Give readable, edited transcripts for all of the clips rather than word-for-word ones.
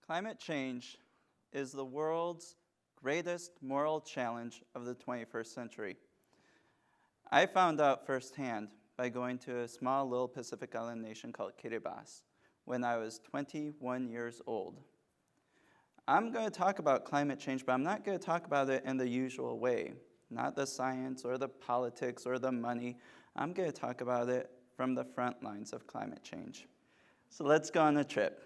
Climate change is the world's greatest moral challenge of the 21st century. I found out firsthand by going to a small little Pacific Island nation called Kiribati when I was 21 years old. I'm going to talk about climate change, but I'm not going to talk about it in the usual way, not the science or the politics or the money. I'm going to talk about it from the front lines of climate change. So let's go on a trip.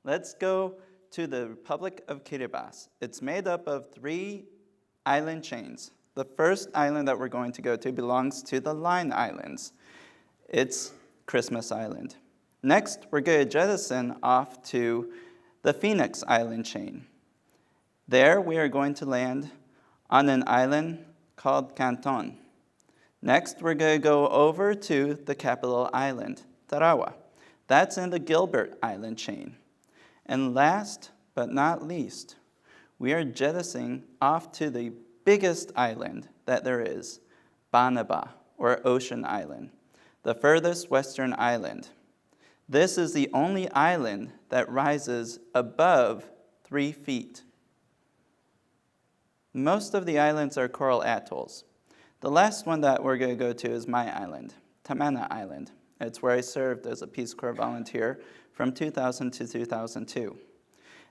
Let's go to the Republic of Kiribati. It's made up of 3 island chains. The first island that we're going to go to belongs to the Line Islands. It's Christmas Island. Next, we're going to jettison off to the Phoenix Island chain. There, we are going to land on an island called Canton. Next, we're going to go over to the capital island, Tarawa. That's in the Gilbert Island chain. And last but not least, we are jettisoning off to the biggest island that there is, Banaba, or Ocean Island, the furthest western island. This is the only island that rises above 3 feet. Most of the islands are coral atolls. The last one that we're going to go to is my island, Tamana Island. It's where I served as a Peace Corps volunteer from 2000 to 2002.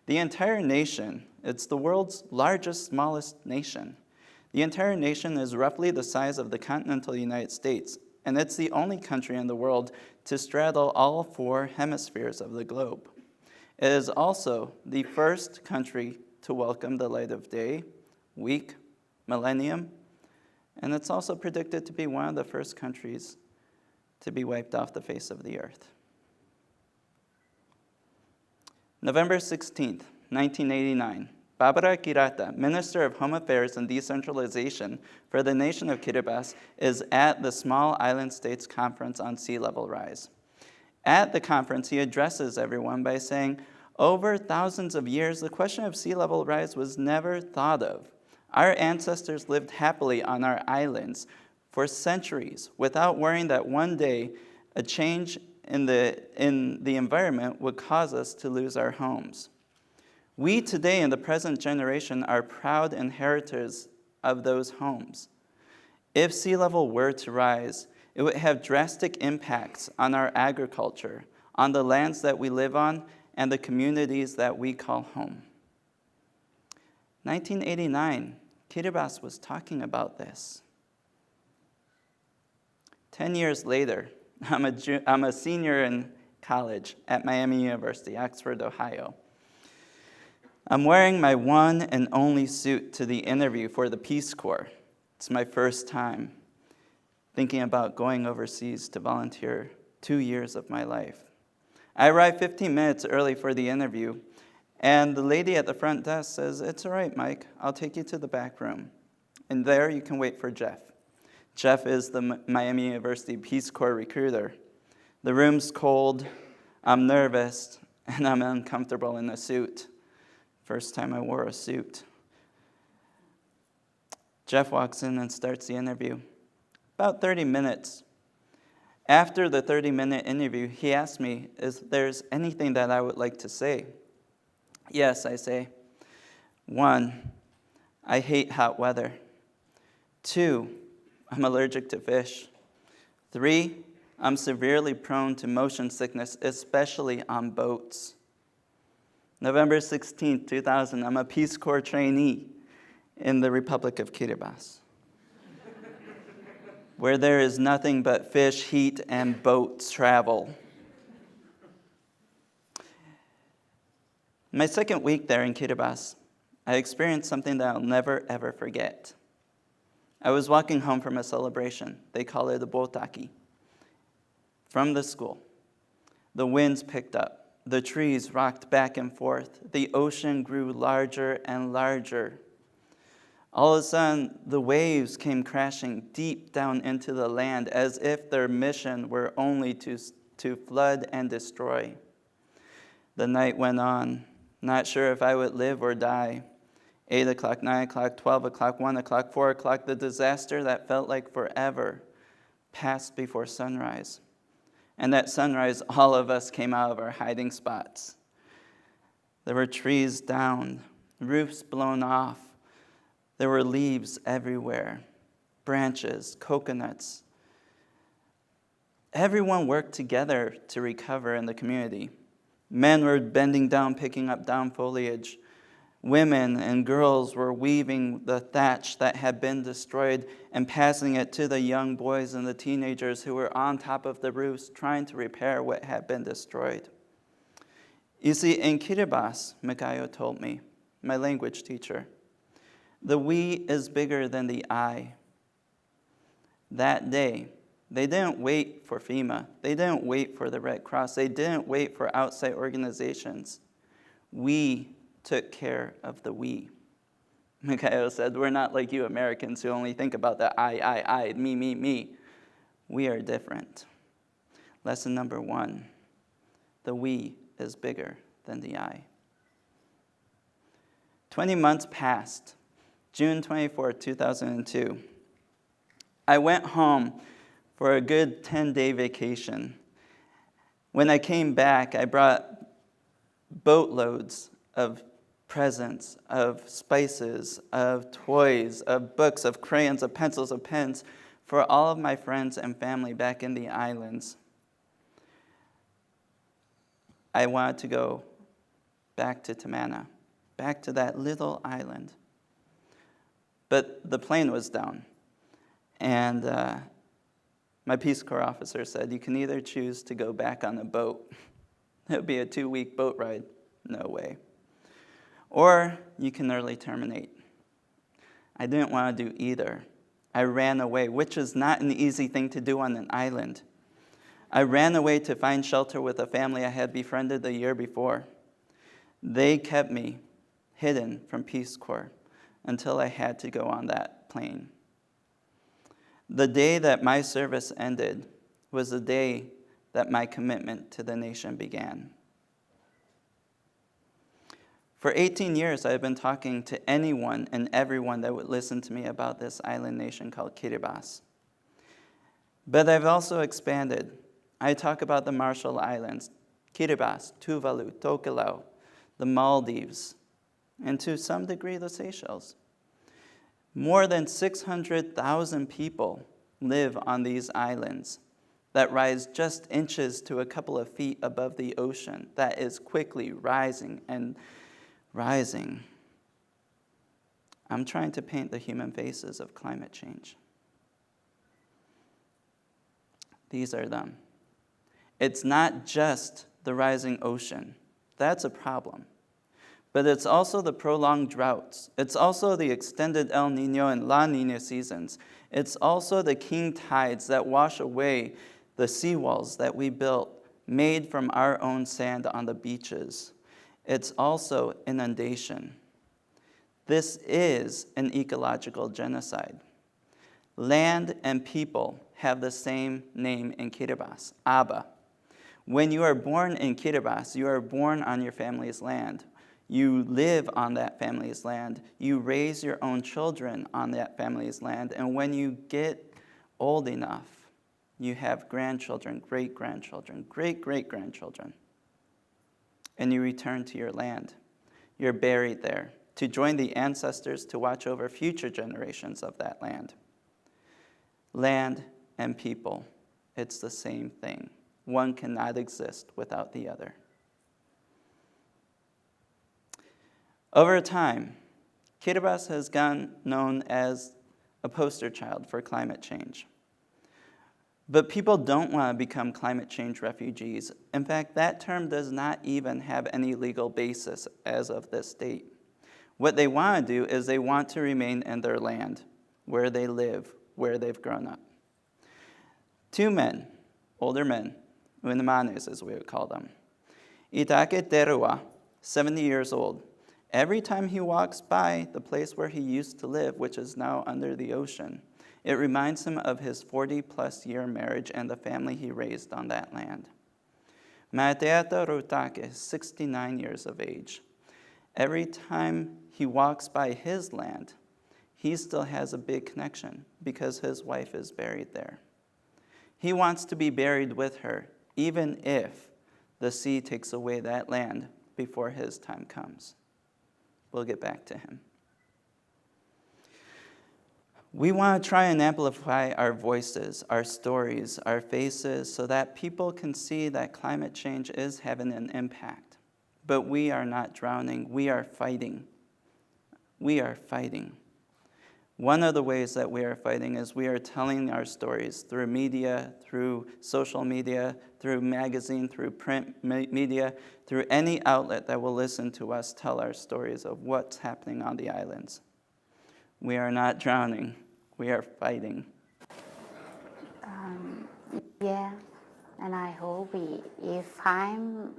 The entire nation, it's the world's largest, smallest nation. The entire nation is roughly the size of the continental United States, and it's the only country in the world to straddle all 4 hemispheres of the globe. It is also the first country to welcome the light of day, week, millennium, and it's also predicted to be one of the first countries to be wiped off the face of the earth. November 16th, 1989, Barbara Kirata, Minister of Home Affairs and Decentralization for the nation of Kiribati, is at the Small Island States Conference on Sea Level Rise. At the conference, he addresses everyone by saying, over thousands of years, the question of sea level rise was never thought of. Our ancestors lived happily on our islands for centuries without worrying that one day a change in the environment would cause us to lose our homes. We today in the present generation are proud inheritors of those homes. If sea level were to rise, it would have drastic impacts on our agriculture, on the lands that we live on, and the communities that we call home. 1989, Kiribati was talking about this. 10 years later, I'm a senior in college at Miami University, Oxford, Ohio. I'm wearing my one and only suit to the interview for the Peace Corps. It's my first time thinking about going overseas to volunteer 2 years of my life. I arrived 15 minutes early for the interview, and the lady at the front desk says, "It's all right, Mike, I'll take you to the back room. And there you can wait for Jeff." Jeff is the Miami University Peace Corps recruiter. The room's cold, I'm nervous, and I'm uncomfortable in a suit. First time I wore a suit. Jeff walks in and starts the interview. About 30 minutes. After the 30-minute interview, he asked me if there's anything that I would like to say. Yes, I say. 1, I hate hot weather. 2, I'm allergic to fish. 3, I'm severely prone to motion sickness, especially on boats. November 16, 2000, I'm a Peace Corps trainee in the Republic of Kiribati, where there is nothing but fish, heat, and boats travel. My second week there in Kiribati, I experienced something that I'll never, ever forget. I was walking home from a celebration. They call it a botaki. From the school. The winds picked up. The trees rocked back and forth. The ocean grew larger and larger. All of a sudden, the waves came crashing deep down into the land as if their mission were only to flood and destroy. The night went on, not sure if I would live or die. 8 o'clock, 9 o'clock, 12 o'clock, 1 o'clock, 4 o'clock, the disaster that felt like forever passed before sunrise. And at sunrise, all of us came out of our hiding spots. There were trees down, roofs blown off. There were leaves everywhere, branches, coconuts. Everyone worked together to recover in the community. Men were bending down, picking up down foliage. Women and girls were weaving the thatch that had been destroyed and passing it to the young boys and the teenagers who were on top of the roofs trying to repair what had been destroyed. You see, in Kiribati, Mikayo told me, my language teacher, the we is bigger than the I. That day, they didn't wait for FEMA. They didn't wait for the Red Cross. They didn't wait for outside organizations. We took care of the we. Mikayo said, we're not like you Americans who only think about the I, me. We are different. Lesson number 1, the we is bigger than the I. 20 months passed. June 24, 2002. I went home for a good 10-day vacation. When I came back, I brought boatloads of presents, of spices, of toys, of books, of crayons, of pencils, of pens for all of my friends and family back in the islands. I wanted to go back to Tamana, back to that little island. But the plane was down, and my Peace Corps officer said, you can either choose to go back on a boat. It would be a 2-week boat ride. No way. Or you can early terminate. I didn't want to do either. I ran away, which is not an easy thing to do on an island. I ran away to find shelter with a family I had befriended the year before. They kept me hidden from Peace Corps until I had to go on that plane. The day that my service ended was the day that my commitment to the nation began. For 18 years, I have been talking to anyone and everyone that would listen to me about this island nation called Kiribati. But I've also expanded. I talk about the Marshall Islands, Kiribati, Tuvalu, Tokelau, the Maldives, and to some degree the Seychelles. More than 600,000 people live on these islands that rise just inches to a couple of feet above the ocean that is quickly rising and rising. I'm trying to paint the human faces of climate change. These are them. It's not just the rising ocean. That's a problem. But it's also the prolonged droughts. It's also the extended El Nino and La Nina seasons. It's also the king tides that wash away the seawalls that we built, made from our own sand on the beaches. It's also inundation. This is an ecological genocide. Land and people have the same name in Kiribati, Aba. When you are born in Kiribati, you are born on your family's land. You live on that family's land. You raise your own children on that family's land. And when you get old enough, you have grandchildren, great-grandchildren, great-great-grandchildren. And you return to your land. You're buried there to join the ancestors to watch over future generations of that land. Land and people, it's the same thing. One cannot exist without the other. Over time, Kiribati has gone known as a poster child for climate change. But people don't want to become climate change refugees. In fact, that term does not even have any legal basis as of this date. What they want to do is they want to remain in their land, where they live, where they've grown up. 2 men, older men, Unamanes as we would call them. Itake Terua, 70 years old. Every time he walks by the place where he used to live, which is now under the ocean, it reminds him of his 40-plus year marriage and the family he raised on that land. Maeteata Rotake, 69 years of age. Every time he walks by his land, he still has a big connection because his wife is buried there. He wants to be buried with her, even if the sea takes away that land before his time comes. We'll get back to him. We want to try and amplify our voices, our stories, our faces, so that people can see that climate change is having an impact. But we are not drowning. We are fighting. We are fighting. One of the ways that we are fighting is we are telling our stories through media, through social media, through magazine, through print media, through any outlet that will listen to us tell our stories of what's happening on the islands. We are not drowning. We are fighting. Yeah, and I hope if I'm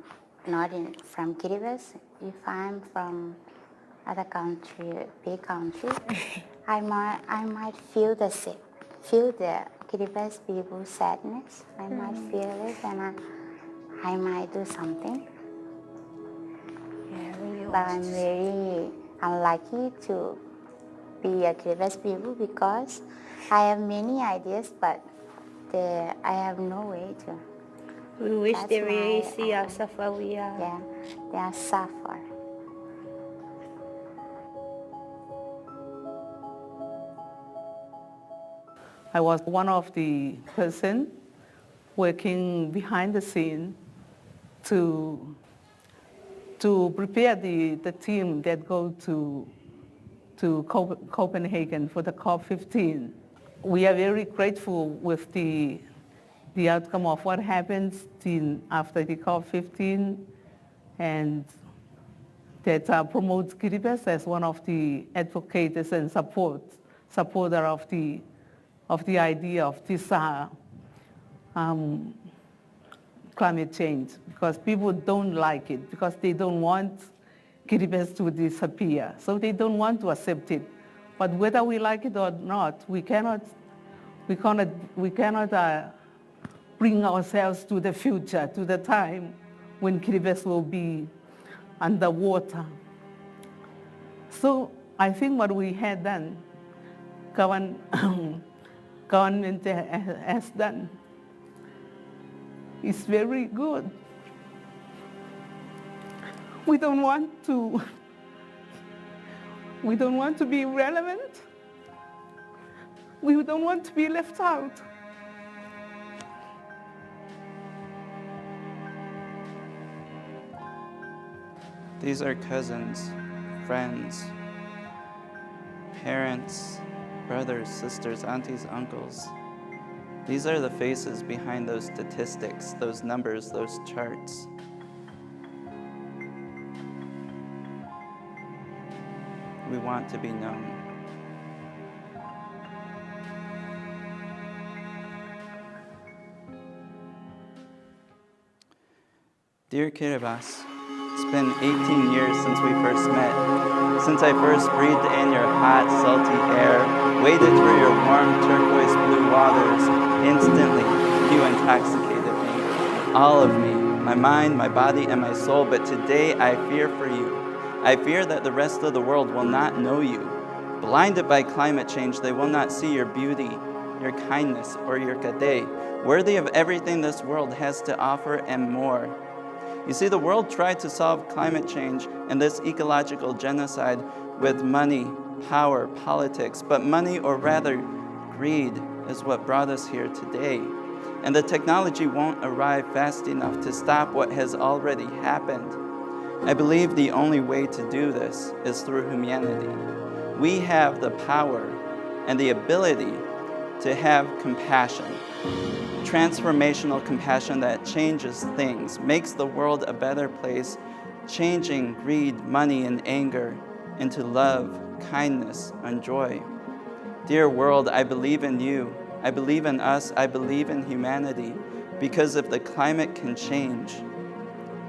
not from Kiribati, if I'm from other country, big country, I might feel the Kiribati people's sadness. I might feel it, and I might do something. Yeah, really. But I'm very unlucky to be a Kiribati people because I have many ideas, but I have no way to. We wish That's they really my, see us suffer. We are. Yeah, they are suffer. I was one of the person working behind the scene to prepare the team that go to Copenhagen for the COP15. We are very grateful with the outcome of what happens after the COP15, and that promotes Kiribati as one of the advocates and supporter of the idea of this climate change, because people don't like it, because they don't want Kiribati to disappear, so they don't want to accept it. But whether we like it or not, we cannot bring ourselves to the future, to the time when Kiribati will be underwater. So I think what we had done, government has done, is very good. We don't want to be irrelevant. We don't want to be left out. These are cousins, friends, parents, brothers, sisters, aunties, uncles. These are the faces behind those statistics, those numbers, those charts. We want to be known. Dear Kiribati, it's been 18 years since we first met, since I first breathed in your hot, salty air, waded through your warm turquoise blue waters. Instantly, you intoxicated me, all of me, my mind, my body, and my soul. But today, I fear for you. I fear that the rest of the world will not know you. Blinded by climate change, they will not see your beauty, your kindness, or your kade, worthy of everything this world has to offer and more. You see, the world tried to solve climate change and this ecological genocide with money, power, politics, but money, or rather greed, is what brought us here today. And the technology won't arrive fast enough to stop what has already happened. I believe the only way to do this is through humanity. We have the power and the ability to have compassion. Transformational compassion that changes things, makes the world a better place, changing greed, money, and anger into love, kindness, and joy. Dear world, I believe in you. I believe in us. I believe in humanity. Because if the climate can change,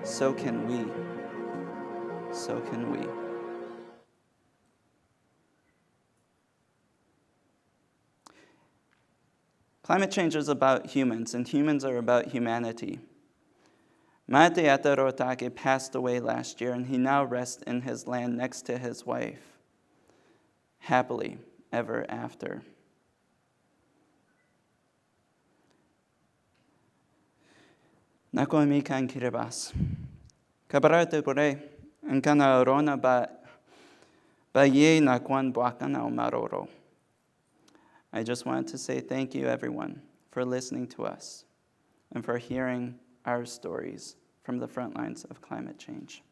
so can we. So can we. Climate change is about humans, and humans are about humanity. Mateata Rotake passed away last year, and he now rests in his land next to his wife, happily ever after. Nakomi kan Kiribati. Kabarate pure, and kana rona ba ye na kwan buakana o maroro. I just wanted to say thank you, everyone, for listening to us and for hearing our stories from the front lines of climate change.